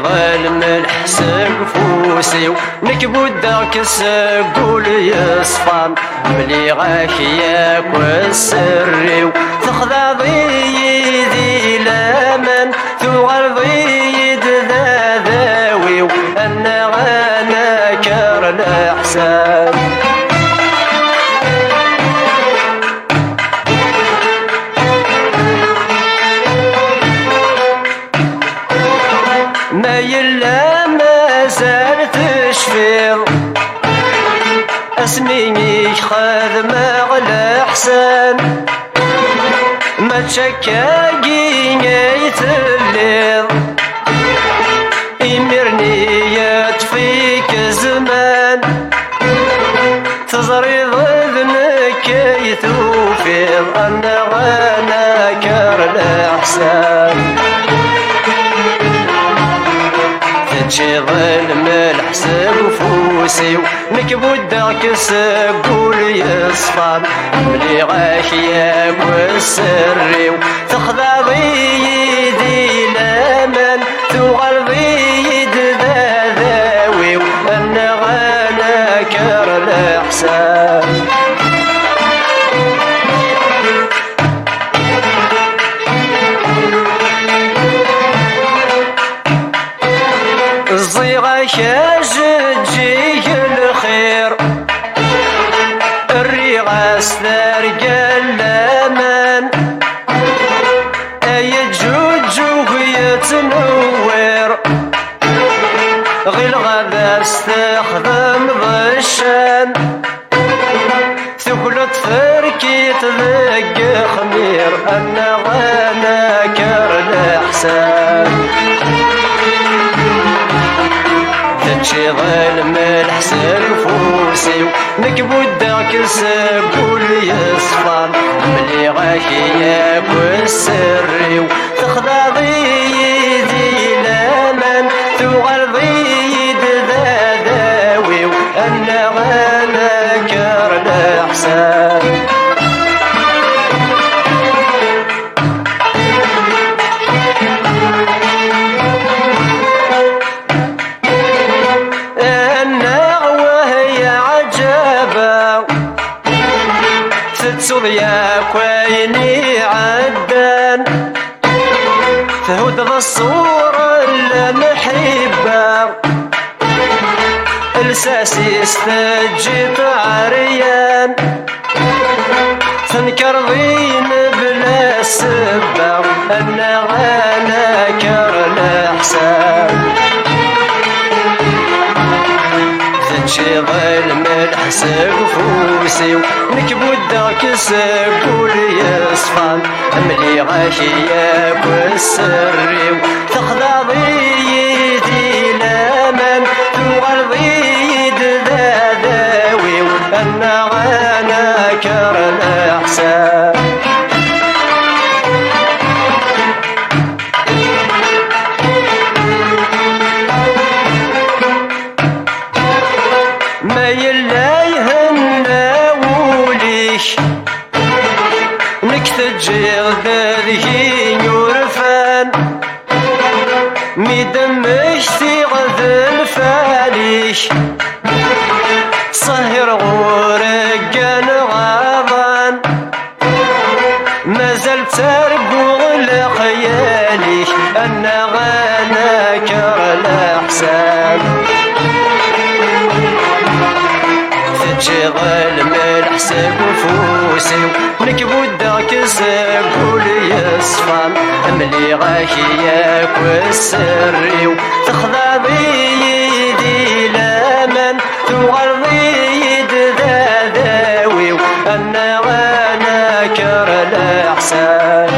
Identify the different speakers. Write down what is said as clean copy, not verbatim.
Speaker 1: ظلم الحسق فوسي ونكبو داك السقول يصفان ملي غاك ياك والسري تخضع ضيدي لمن ثغر ضيد ذاذاوي وانا غانا كار الاحسان ما يلا ما زال تشفير اسميني خدمة على احسان ما تشكاقيني يتليض يمرني يطفيك زمان تزري ضذنك يتوفيض انا غانا كار الاحسان تجي ظلم الحسب فوسي ونكبو داك السقول يصفان ملي غاك ياك والسري تخضع ضيدي لمن ثغر ضيد ذاذاوي وانا غانا كار الاحسان الصيغة شاجتجيك الخير الريغة سترقى الأمان أي جوجوك يتنور غير غدا استخدم ضشان ثقلت فركيت ذق خمير أنا غانا كار الأحسان تجي ظلم الحسن فوسي ونكبو داك السقول يصفان ملي غاك ياك والسري تخضع ضيدي لمن ثغر ضيد ذاذاوي وانا غانا كار الاحسان تتصد يا كويني عدان تهود بالصورة المحبة الساسي استجيت عريان تنكر ضين بلا السبة انا غانا كار الاحسان تجي ظلم الحسق فوسي ونكبو داك السقول يصفان ملي غاك ياك والسري تخضع ضيدي لمن ثغر ضيد ذاذاوي وانا غانا كار الاحسان ما يلا يهنا وليش نكتجيغ ذاذي يورفان ميدمش تيغذ الفاليش صهر غورقان غاضان مازال ترقو لخياليش انا غانا كار الاحسان تجي ظلم الحسب فوسي ونكبو داك السقول يصفان ملي غاك ياك والسري تخضع ضيدي لمن ثغر ضيد ذاذاوي وانا غانا كار الاحسان